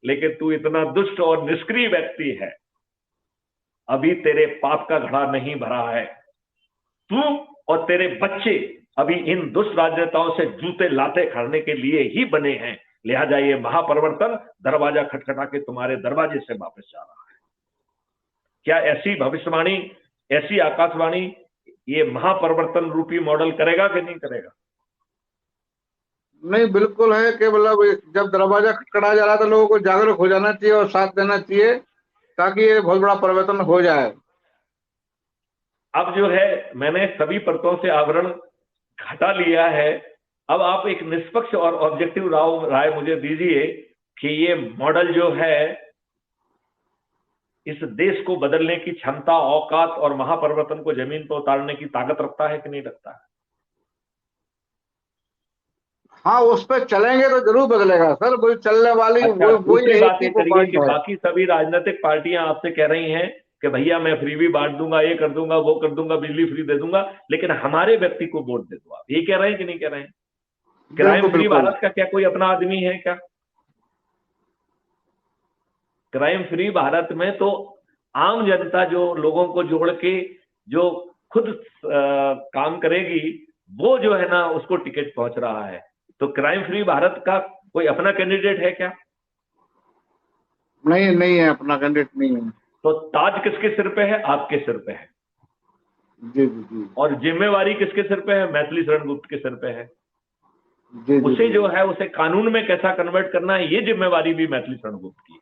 लेकिन तू इतना दुष्ट और निष्क्रिय व्यक्ति है, अभी तेरे पाप का घड़ा नहीं भरा है। तू और तेरे बच्चे अभी इन दुष्ट राजनेताओं से जूते लाते खाने के लिए ही बने हैं। लिहाजा ये महापरिवर्तन दरवाजा खटखटा के तुम्हारे दरवाजे से वापस जा रहा है। क्या ऐसी भविष्यवाणी, ऐसी आकाशवाणी ये महापरिवर्तन रूपी मॉडल करेगा कि नहीं करेगा? नहीं, बिल्कुल है कि मतलब जब दरवाजा खटखटा जा रहा है तो लोगों को जागरूक हो जाना चाहिए और साथ देना चाहिए, ताकि ये बहुत बड़ा परिवर्तन हो जाए। अब जो है मैंने सभी परतों से आवरण हटा लिया है। अब आप एक निष्पक्ष और ऑब्जेक्टिव राय मुझे दीजिए कि ये मॉडल जो है इस देश को बदलने की क्षमता, औकात और महापरिवर्तन को जमीन पर उतारने की ताकत रखता है कि नहीं रखता है? हाँ, उस पर चलेंगे तो जरूर बदलेगा सर। वही चलने वाली अच्छा, वही दूसरी एक बात ही ये वो करिए पॉइंट कि है। बाकी सभी राजनीतिक पार्टियां आपसे कह रही हैं कि भैया मैं फ्री भी बांट दूंगा, ये कर दूंगा, वो कर दूंगा, बिजली फ्री दे दूंगा, लेकिन हमारे व्यक्ति को वोट दे दो। आप ये कह रहे हैं कि नहीं कह रहे हैं? क्राइम बिल्कुल फ्री बिल्कुल। भारत का क्या कोई अपना आदमी है क्या? क्राइम फ्री भारत में तो आम जनता जो लोगों को जोड़ के जो खुद काम करेगी, वो जो है ना उसको टिकट पहुंच रहा है। तो क्राइम फ्री भारत का कोई अपना कैंडिडेट है क्या? नहीं, नहीं है, अपना कैंडिडेट नहीं है। तो ताज किसके सिर पे है? आपके सिर पे है। जी जी जी। और जिम्मेवारी किसके सिर पे है? मैथिली शरण गुप्त के सिर पे है। जी जी उसे जी। जो है उसे कानून में कैसा कन्वर्ट करना है, ये जिम्मेवारी भी मैथिली शरण गुप्त की है।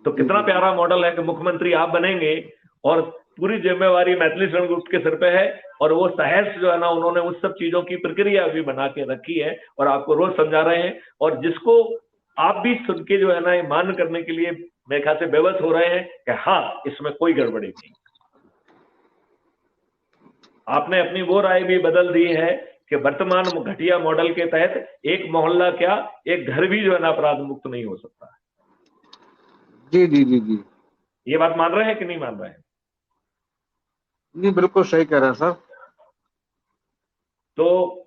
तो जी कितना जी जी। प्यारा मॉडल है कि मुख्यमंत्री आप बनेंगे और पूरी जिम्मेवारी मैथिली शरण गुप्त के सिर पे है। और वो सहर्ष जो है ना, उन्होंने उस सब चीजों की प्रक्रिया भी बना के रखी है और आपको रोज समझा रहे हैं। और जिसको आप भी सुन के जो है ना ये मान करने के लिए मेरे ख्याल से बेबस हो रहे हैं कि हाँ इसमें कोई गड़बड़ी नहीं। आपने अपनी वो राय भी बदल दी है कि वर्तमान घटिया मॉडल के तहत एक मोहल्ला क्या, एक घर भी जो है ना अपराध मुक्त नहीं हो सकता। जी जी जी जी। ये बात मान रहे हैं कि नहीं मान रहे हैं? जी, बिल्कुल सही कह रहे हैं सर। तो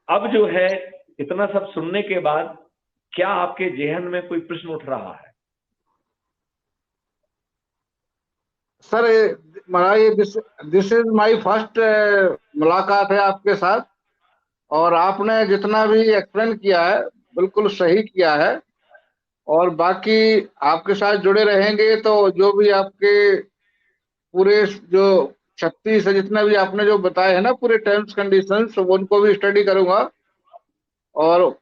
अब जो है इतना सब सुनने के बाद क्या आपके जेहन में कोई प्रश्न उठ रहा है? सर, महाराज, ये दिस इज माय फर्स्ट मुलाकात है आपके साथ। और आपने जितना भी एक्सप्लेन किया है, बिल्कुल सही किया है। और बाकी आपके साथ जुड़े रहेंगे तो जो भी आपके पूरे जो 36 है, जितना भी आपने जो बताए हैं ना पूरे टर्म्स कंडीशंस, उनको भी स्टडी करूंगा और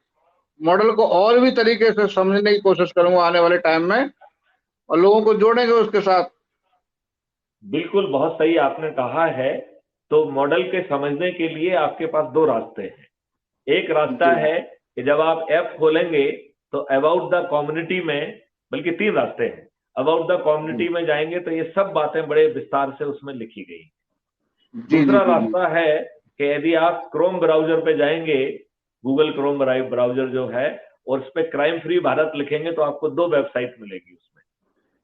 मॉडल को और भी तरीके से समझने की कोशिश करूंगा आने वाले टाइम में, और लोगों को जोड़ेंगे उसके साथ। बिल्कुल, बहुत सही आपने कहा है। तो मॉडल के समझने के लिए आपके पास दो रास्ते हैं। एक रास्ता जी है कि जब आप ऐप खोलेंगे तो अबाउट द कम्युनिटी में, बल्कि तीन रास्ते हैं। अबाउट द जी कम्युनिटी में जाएंगे तो ये सब बातें बड़े विस्तार से उसमें लिखी गई। जी जी दूसरा जी जी। रास्ता है कि यदि आप क्रोम ब्राउजर पे जाएंगे, गूगल क्रोम ब्राउजर जो है, और उस पर क्राइम फ्री भारत लिखेंगे तो आपको दो वेबसाइट मिलेगी। उसमें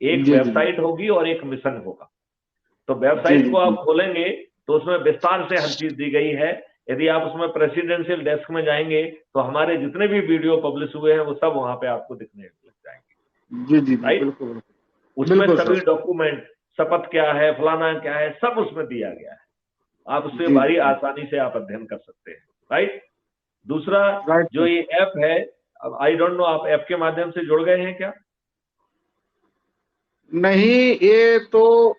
एक जी जी वेबसाइट होगी और एक मिशन होगा। तो जी वेबसाइट जी को जी। आप खोलेंगे तो उसमें विस्तार से हर चीज दी गई है। यदि आप उसमें प्रेसिडेंशियल डेस्क में जाएंगे तो हमारे जितने भी वीडियो पब्लिश हुए हैं वो सब वहां पे आपको दिखने लग जाएंगे। जी जी जी, राइट? बिल्कुल बिल्कुल। उसमें बिल्कुल सभी सर। डॉक्यूमेंट, शपथ क्या है, फलाना क्या है, सब उसमें दिया गया है। आप उससे जी बड़ी जी। आसानी से आप अध्ययन कर सकते हैं। राइट? दूसरा, राइट जो सर। ये ऐप है, अब आई डोंट नो आप ऐप के माध्यम से जुड़ गए हैं क्या? नहीं, ये तो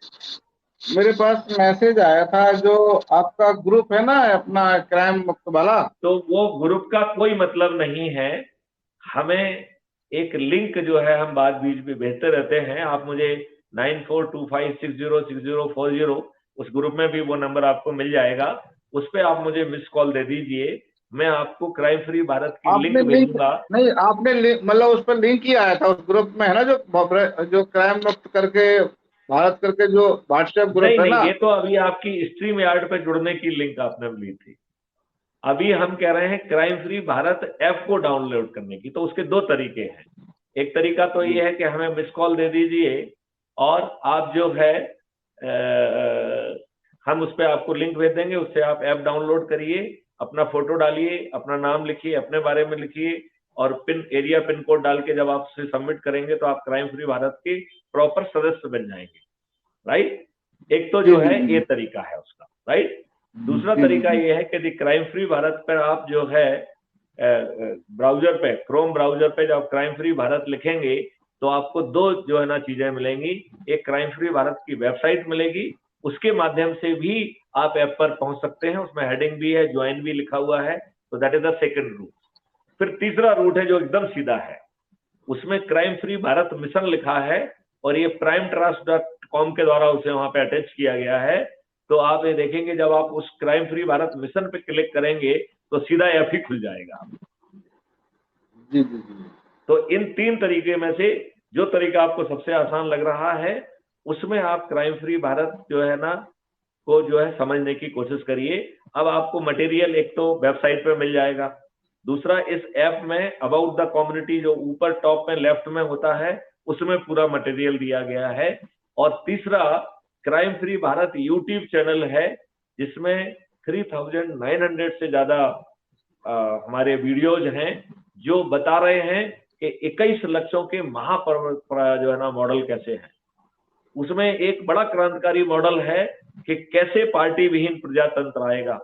मेरे पास मैसेज आया था, जो आपका ग्रुप है ना अपना क्राइम मुक्त वाला। तो वो ग्रुप का कोई मतलब नहीं है। हमें एक लिंक जो है हम बाद बीच में भेजते रहते हैं। आप मुझे 9425606040, उस ग्रुप में भी वो नंबर आपको मिल जाएगा। उस पर आप मुझे मिस कॉल दे दीजिए। मैं आपको क्राइम फ्री भारत की लिंक आपने लिंक भेजूंगा। नहीं, आपने मतलब उस पर लिंक ही आया था उस ग्रुप में, है ना, जो क्राइम मुक्त करके भारत करके जो व्हाट्सएप नहीं ग्रुप है नहीं, ना। ये तो अभी आपकी स्ट्रीम यार्ड पे जुड़ने की लिंक आपने ली थी। अभी हम कह रहे हैं क्राइम फ्री भारत ऐप को डाउनलोड करने की। तो उसके दो तरीके हैं। एक तरीका तो जी ये है कि हमें मिस कॉल दे दीजिए और आप जो है हम उस पर आपको लिंक भेज देंगे, उससे आप ऐप डाउनलोड करिए, अपना फोटो डालिए, अपना नाम लिखिए, अपने बारे में लिखिए, और एरिया पिन कोड डाल के जब आप उसे सबमिट करेंगे तो आप क्राइम फ्री भारत के प्रॉपर सदस्य बन जाएंगे, राइट। एक तो जो है ये तरीका है उसका, राइट। दूसरा तरीका ये है कि क्राइम फ्री भारत पर आप जो है ब्राउजर पे, क्रोम ब्राउजर पे जब क्राइम फ्री भारत लिखेंगे तो आपको दो जो है ना चीजें मिलेंगी। एक क्राइम फ्री भारत की वेबसाइट मिलेगी, उसके माध्यम से भी आप ऐप पर पहुंच सकते हैं, उसमें हेडिंग भी है, ज्वाइन भी लिखा हुआ है, तो that is the second root. फिर तीसरा रूट है जो एकदम सीधा है, उसमें क्राइम फ्री भारत मिशन लिखा है और ये primetrust.com के द्वारा उसे वहां पे अटैच किया गया है। तो आप ये देखेंगे जब आप उस क्राइम फ्री भारत मिशन पे क्लिक करेंगे तो सीधा ऐप ही खुल जाएगा। जी जी जी। तो इन तीन तरीके में से जो तरीका आपको सबसे आसान लग रहा है उसमें आप क्राइम फ्री भारत जो है ना को जो है समझने की कोशिश करिए। अब आपको मटेरियल एक तो वेबसाइट पे मिल जाएगा, दूसरा इस ऐप में अबाउट द कम्युनिटी जो ऊपर टॉप में लेफ्ट में होता है उसमें पूरा मटेरियल दिया गया है, और तीसरा crime free Bharat YouTube channel है जिसमें 3900 से ज्यादा हमारे वीडियोज हैं जो बता रहे हैं कि 21 लक्ष्यों के महापर्व जो है ना मॉडल कैसे है। उसमें एक बड़ा क्रांतिकारी मॉडल है कि कैसे पार्टी विहीन प्रजातंत्र आएगा,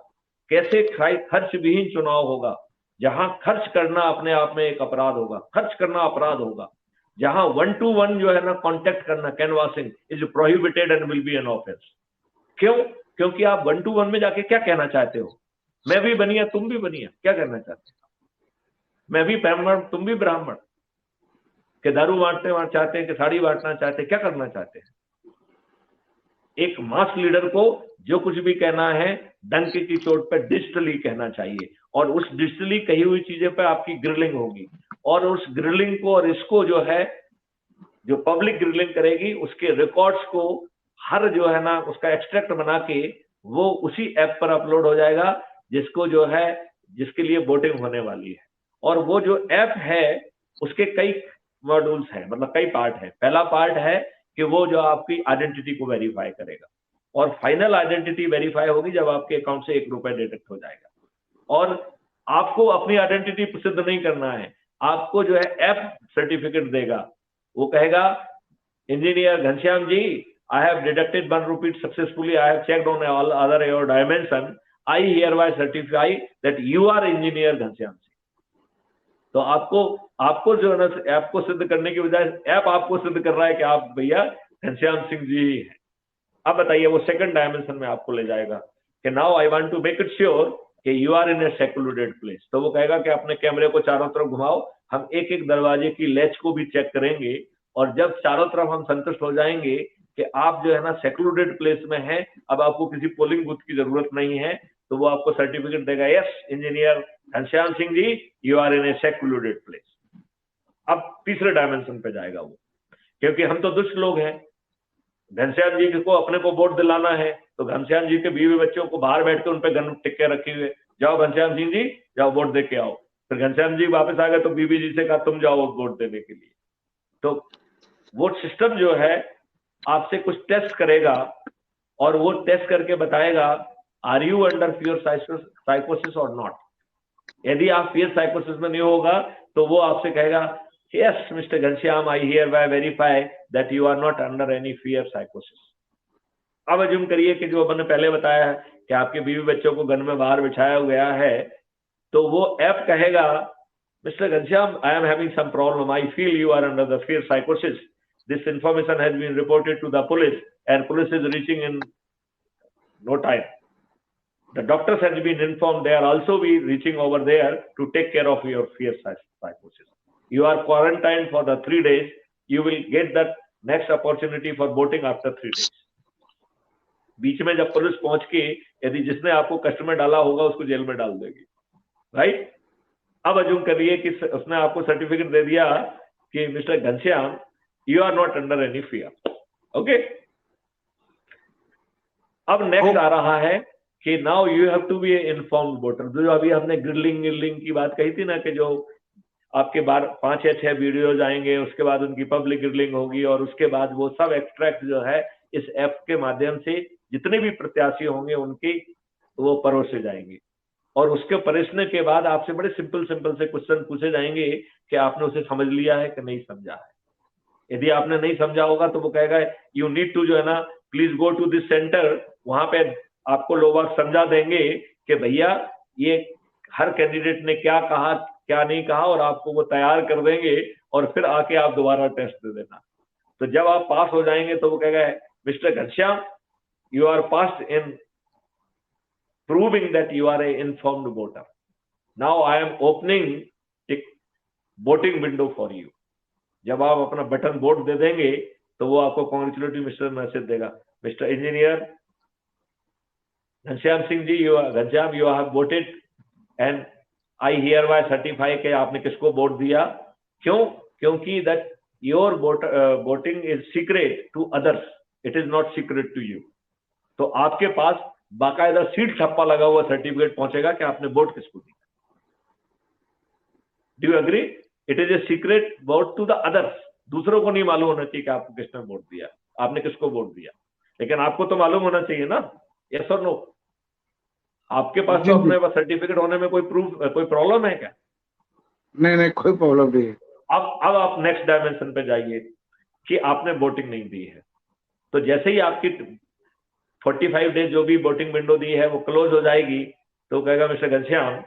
कैसे खर्च विहीन चुनाव होगा, जहां खर्च करना अपने आप में एक अपराध होगा, खर्च करना अपराध होगा, जहां 1 to 1 जो है ना कांटेक्ट करना, canvassing is prohibited and will be an offence. क्यों? क्योंकि आप 1 to 1 में जाके क्या कहना चाहते हो? मैं भी बनिया तुम भी बनिया, क्या करना चाहते हो? मैं भी ब्राह्मण तुम भी ब्राह्मण, कि दारू बांटते चाहते हैं कि साड़ी बांटना चाहते हैं, क्या करना चाहते हैं? एक मास लीडर को जो कुछ भी कहना है डंके की चोट पर डिजिटली कहना चाहिए, और उस डिजिटली कही हुई चीजें पे आपकी ग्रिलिंग होगी, और उस ग्रिलिंग को और इसको जो है जो पब्लिक ग्रिलिंग करेगी उसके रिकॉर्ड्स को हर जो है ना उसका एक्सट्रैक्ट बना के वो उसी ऐप पर अपलोड हो जाएगा जिसको जो है जिसके लिए वोटिंग होने वाली है। और वो जो ऐप है उसके कई मॉड्यूल्स हैं, मतलब कई पार्ट है। पहला पार्ट है कि वो जो आपकी आइडेंटिटी को वेरीफाई करेगा, और फाइनल आइडेंटिटी वेरीफाई होगी जब आपके अकाउंट से 1 रुपए डिडक्ट हो जाएगा। और आपको अपनी आइडेंटिटी सिद्ध नहीं करना है, आपको जो है ऐप सर्टिफिकेट देगा। वो कहेगा engineer Ghanshyam ji, I have deducted 1 rupee successfully. I have checked on all other your dimension. I hereby certify that you are engineer Ghanshyam Singh. तो आपको जो है ना ऐप को सिद्ध करने की बजाय ऐप आपको सिद्ध कर रहा है कि आप भैया घनश्याम सिंह जी ही हैं। अब बताइए वो सेकंड डायमेंशन में आपको ले जाएगा कि now I want to make it sure कि you are in a secluded place. तो वो कहेगा कि अपने कैमरे को चारों तरफ घुमाओ, हम एक एक दरवाजे की लैच को भी चेक करेंगे, और जब चारों तरफ हम संतुष्ट हो जाएंगे कि आप जो है ना सेक्लूडेड प्लेस में हैं, अब आपको किसी पोलिंग बूथ की जरूरत नहीं है, तो वो आपको सर्टिफिकेट देगा, yes engineer Ghanshyam Singh ji you are in a secluded place. अब तीसरे डायमेंशन पे जाएगा वो, क्योंकि हम तो दुष्ट लोग हैं। घनश्याम जी को अपने को वोट दिलाना है तो घनश्याम जी के बीवी बच्चों को बाहर बैठ के उन पे गन टिक्के रखे हुए, जाओ घनश्याम सिंह जी जाओ वोट दे के आओ। फिर घनश्याम जी वापस आ गए तो बीबी जी से कहा तुम जाओ वोट देने के लिए। तो वोट सिस्टम जो है आपसे कुछ टेस्ट करेगा, और वो टेस्ट करके बताएगा आर यू अंडर फियर साइकोसिस और नॉट। यदि आप फियर साइकोसिस में नहीं होगा तो वो आपसे कहेगा yes mister Ghanshyam I hereby verify that you are not under any fear साइकोसिस। अब अज्यूम करिए कि जो मैंने पहले बताया है कि आपके बीवी बच्चों को घर में बाहर बिछाया गया है, तो वो ऐप कहेगा mister Ghanshyam I am having some problem, I feel you are under the fear साइकोसिस, this information has been reported to the police and police is reaching in no time. The doctors has been informed, they are also be reaching over there to take care of your fear psychosis. You are quarantined for the 3 days, you will get that next opportunity for voting after 3 days. बीच में जब police पहुंच के यदि जिसने आपको customer डाला होगा उसको जेल में डाल देगी, राइट। अब अज्यूम करिए कि उसने आपको सर्टिफिकेट दे दिया कि mister Ghanshyam you are not under any fear, okay। अब नेक्स्ट आ रहा है कि now you have to be informed voter. जो अभी हमने ग्रिलिंग की बात कही थी ना कि जो आपके 5 या 6 वीडियोज आएंगे, उसके बाद उनकी पब्लिक ग्रिलिंग होगी, और उसके बाद वो सब एक्सट्रैक्ट जो है इस ऐप के माध्यम से जितने भी प्रत्याशी होंगे उनके वो परोसे जाएंगे। और उसके परेशने के बाद आपसे बड़े सिंपल सिंपल से क्वेश्चन पूछे जाएंगे कि आपने उसे समझ लिया है कि नहीं समझा है। यदि आपने नहीं समझा होगा तो वो कहेगा यू नीड टू जो है ना please go to this centre, वहां पे आपको लोग समझा देंगे कि भैया ये हर कैंडिडेट ने क्या कहा क्या नहीं कहा, और आपको वो तैयार कर देंगे और फिर आके आप दोबारा टेस्ट दे देना। तो जब आप पास हो जाएंगे तो वो कहेगा mister Ghanshyam you are pass in proving that you are a informed voter. Now I am opening a voting window for you. जब आप अपना बटन वोट दे देंगे तो वो आपको कॉन्ग्रेचुलेटरी मिस्टर मैसेज देगा, mister engineer Ghanshyam Singh ji, Ghanshyam you have voted and I hereby certify के आपने किसको वोट दिया। क्यों? क्योंकि that your voting is secret to others, it is not secret to you. तो आपके पास बाकायदा सीट ठप्पा लगा हुआ सर्टिफिकेट पहुंचेगा कि आपने वोट किसको दिया। Do you agree? It is a secret vote to the others, दूसरों को नहीं मालूम होना चाहिए कि आपको किसने वोट दिया, आपने किसको वोट दिया, लेकिन आपको तो मालूम होना चाहिए ना। यस और नो? आपके पास तो अपने पास सर्टिफिकेट होने में कोई प्रूफ कोई प्रॉब्लम है क्या? नहीं नहीं, कोई प्रॉब्लम नहीं। अब आप नेक्स्ट डायमेंशन पे जाइए कि आपने वोटिंग नहीं दी है, तो जैसे ही आपकी 45 डेज जो भी वोटिंग विंडो दी है वो क्लोज हो जाएगी तो कहेगा mister Ghanshyam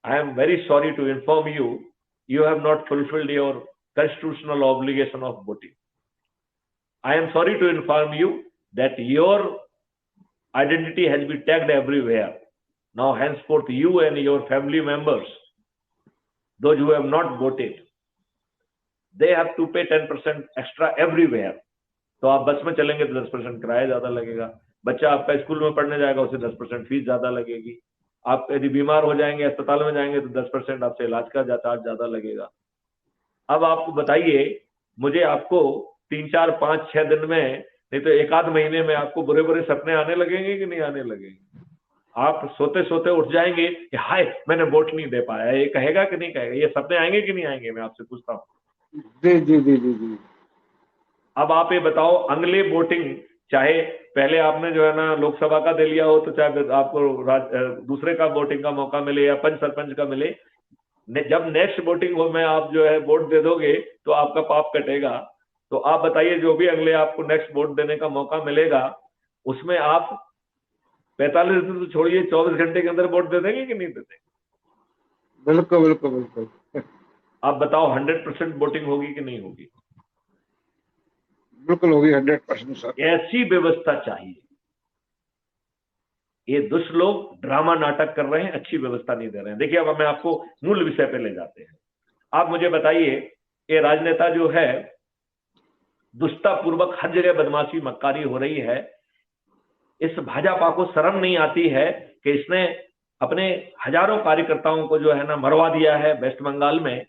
I am very sorry to inform you, you have not fulfilled your constitutional obligation of voting. I am sorry to inform you that your identity has been tagged everywhere. Now henceforth you and your family members, those who have not voted, they have to pay 10% extra everywhere. तो आप बस में चलेंगे तो 10% किराया ज्यादा लगेगा, बच्चा आपका स्कूल में पढ़ने जाएगा उसे 10% फीस ज्यादा लगेगी, आप यदि बीमार हो जाएंगे अस्पताल में जाएंगे तो 10% आपसे इलाज का चार्ज ज्यादा लगेगा। अब आपको बताइए, मुझे आपको 3, 4, 5, 6 दिन में नहीं तो 1 आध महीने में आपको बुरे बुरे सपने आने लगेंगे कि नहीं आने लगेंगे? आप सोते सोते उठ जाएंगे कि हाय मैंने वोट नहीं दे पाया, ये कहेगा कि नहीं कहेगा? ये सपने आएंगे कि नहीं आएंगे? मैं आपसे पूछता हूँ। जी जी जी जी जी। अब आप ये बताओ, अगले वोटिंग चाहे पहले आपने जो है ना लोकसभा का दे लिया हो तो चाहे आपको दूसरे का वोटिंग का मौका मिले या पंच सरपंच का मिले, जब नेक्स्ट वोटिंग हो में आप जो है वोट दे दोगे तो आपका पाप कटेगा। तो आप बताइए, जो भी अगले आपको नेक्स्ट वोट देने का मौका मिलेगा उसमें आप 45 दिन तो छोड़िए 24 घंटे के अंदर वोट दे देंगे कि नहीं दे देंगे? बिल्कुल बिल्कुल बिल्कुल। आप बताओ 100% वोटिंग होगी कि नहीं होगी? बिल्कुल होगी 100% सर। ऐसी व्यवस्था चाहिए। ये दुष्ट लोग ड्रामा नाटक कर रहे हैं, अच्छी व्यवस्था नहीं दे रहे हैं। देखिए अब मैं आपको मूल विषय पे ले जाते हैं। आप मुझे बताइए, ये राजनेता जो है दुष्टतापूर्वक हर जगह बदमाशी मक्कारी हो रही है, इस भाजपा को शर्म नहीं आती है कि इसने अपने हजारों कार्यकर्ताओं को जो है ना मरवा दिया है वेस्ट बंगाल में,